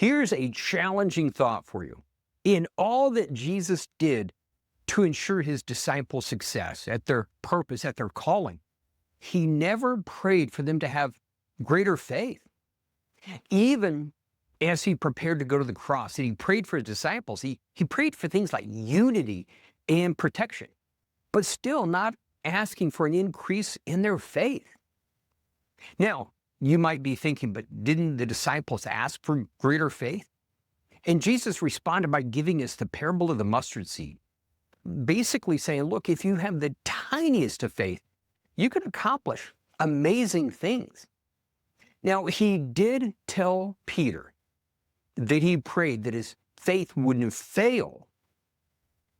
Here's a challenging thought for you. In all that Jesus did to ensure his disciples' success at their purpose, at their calling, he never prayed for them to have greater faith. Even as he prepared to go to the cross and he prayed for his disciples, he prayed for things like unity and protection, but still not asking for an increase in their faith. Now, you might be thinking, but didn't the disciples ask for greater faith? And Jesus responded by giving us the parable of the mustard seed, basically saying, look, if you have the tiniest of faith, you can accomplish amazing things. Now, he did tell Peter that he prayed that his faith wouldn't fail.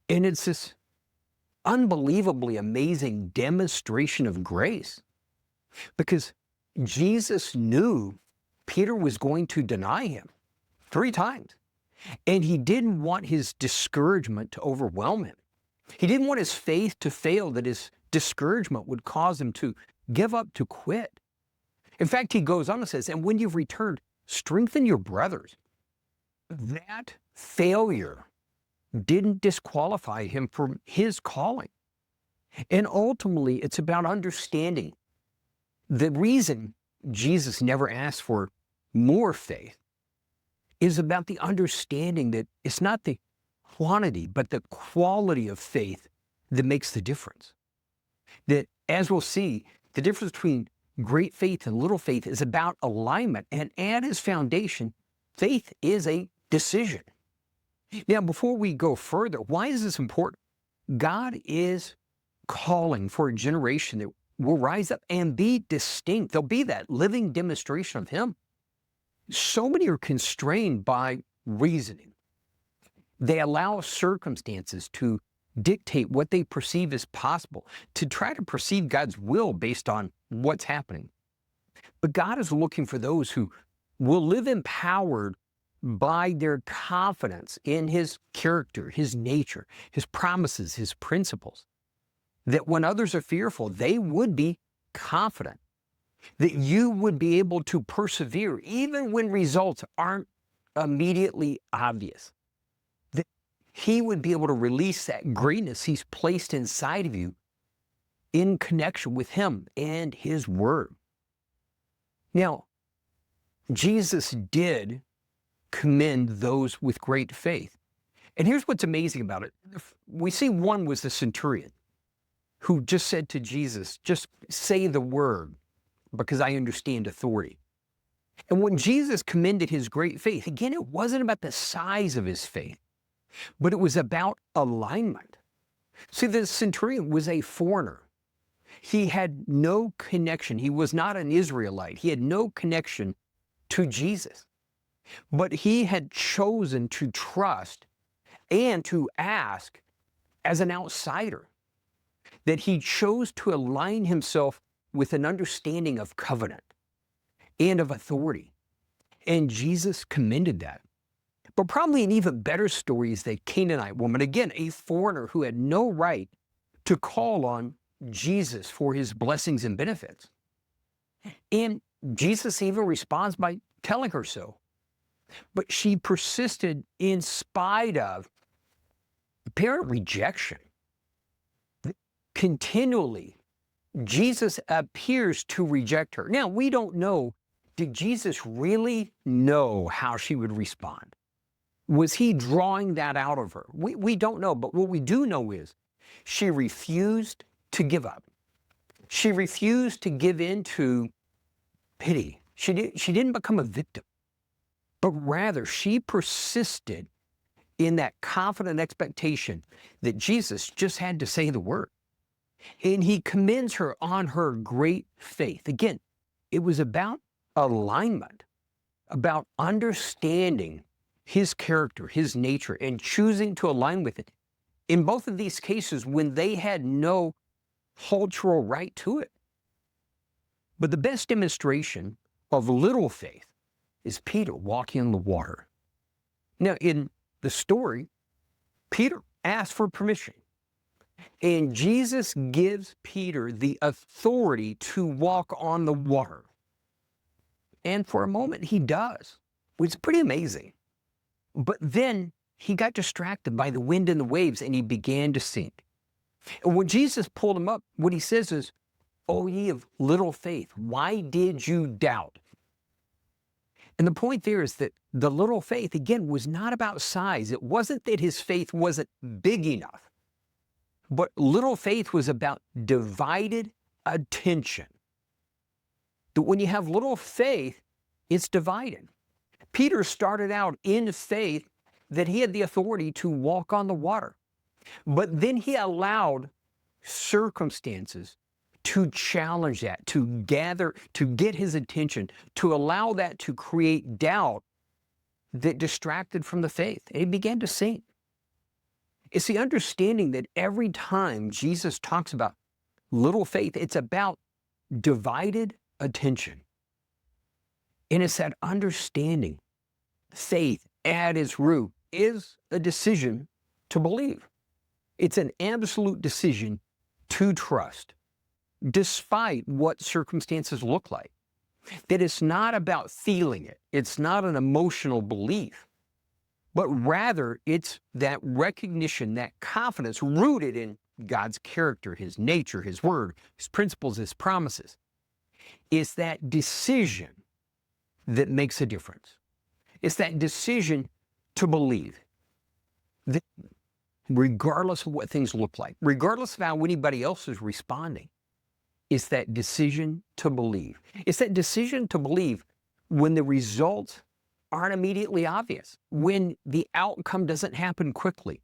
And it's this unbelievably amazing demonstration of grace, because Jesus knew Peter was going to deny him 3 times. And he didn't want his discouragement to overwhelm him. He didn't want his faith to fail, that his discouragement would cause him to give up, to quit. In fact, he goes on and says, and when you've returned, strengthen your brothers. That failure didn't disqualify him from his calling. And ultimately, it's about understanding the reason Jesus never asked for more faith is about the understanding that it's not the quantity, but the quality of faith that makes the difference. That, as we'll see, the difference between great faith and little faith is about alignment. And at its foundation, faith is a decision. Now, before we go further, why is this important? God is calling for a generation that will rise up and be distinct. They'll be that living demonstration of him. So many are constrained by reasoning. They allow circumstances to dictate what they perceive as possible, to try to perceive God's will based on what's happening. But God is looking for those who will live empowered by their confidence in his character, his nature, his promises, his principles. That when others are fearful, they would be confident. That you would be able to persevere even when results aren't immediately obvious. That he would be able to release that greatness he's placed inside of you in connection with him and his word. Now, Jesus did commend those with great faith. And here's what's amazing about it. We see one was the centurion who just said to Jesus, just say the word because I understand authority. And when Jesus commended his great faith, again, it wasn't about the size of his faith, but it was about alignment. See, the centurion was a foreigner. He had no connection. He was not an Israelite. He had no connection to Jesus. But he had chosen to trust and to ask as an outsider. That he chose to align himself with an understanding of covenant and of authority. And Jesus commended that. But probably an even better story is the Canaanite woman, again, a foreigner who had no right to call on Jesus for his blessings and benefits. And Jesus even responds by telling her so. But she persisted in spite of apparent rejection. Continually, Jesus appears to reject her. Now, we don't know, did Jesus really know how she would respond? Was he drawing that out of her? We don't know, but what we do know is she refused to give up. She refused to give in to pity. She didn't become a victim, but rather she persisted in that confident expectation that Jesus just had to say the word. And he commends her on her great faith. Again, it was about alignment, about understanding his character, his nature, and choosing to align with it. In both of these cases, when they had no cultural right to it. But the best demonstration of little faith is Peter walking on the water. Now, in the story, Peter asked for permission. And Jesus gives Peter the authority to walk on the water. And for a moment, he does. was pretty amazing. But then he got distracted by the wind and the waves and he began to sink. And when Jesus pulled him up, what he says is, "O ye of little faith, why did you doubt?" And the point there is that the little faith, again, was not about size. It wasn't that his faith wasn't big enough, but little faith was about divided attention. That when you have little faith, it's divided. Peter started out in faith that he had the authority to walk on the water, but then he allowed circumstances to challenge that, to get his attention, to allow that to create doubt that distracted from the faith. And he began to sink. It's the understanding that every time Jesus talks about little faith, it's about divided attention. And it's that understanding. Faith at its root is a decision to believe. It's an absolute decision to trust, despite what circumstances look like. That it's not about feeling it. It's not an emotional belief, but rather it's that recognition, that confidence rooted in God's character, his nature, his word, his principles, his promises. It's that decision that makes a difference. It's that decision to believe that regardless of what things look like, regardless of how anybody else is responding, it's that decision to believe. It's that decision to believe when the results aren't immediately obvious, when the outcome doesn't happen quickly.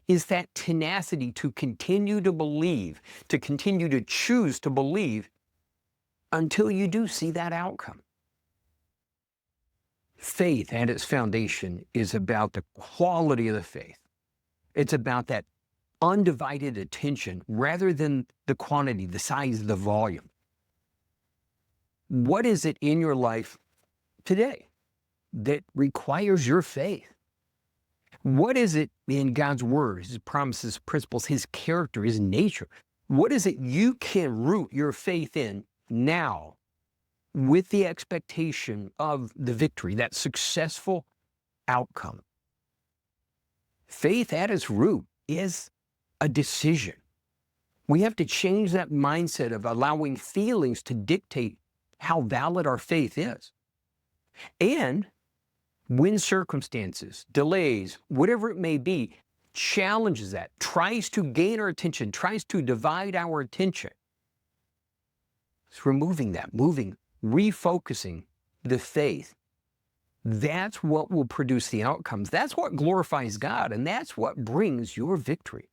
Is that tenacity to continue to believe, to continue to choose to believe until you do see that outcome. Faith at its foundation is about the quality of the faith. It's about that undivided attention rather than the quantity, the size, the volume. What is it in your life today that requires your faith? What is it in God's word, his promises, principles, his character, his nature? What is it you can root your faith in now with the expectation of the victory, that successful outcome? Faith at its root is a decision. We have to change that mindset of allowing feelings to dictate how valid our faith is. And when circumstances, delays, whatever it may be, challenges that, tries to gain our attention, tries to divide our attention, it's removing that, refocusing the faith. That's what will produce the outcomes. That's what glorifies God, and that's what brings your victory.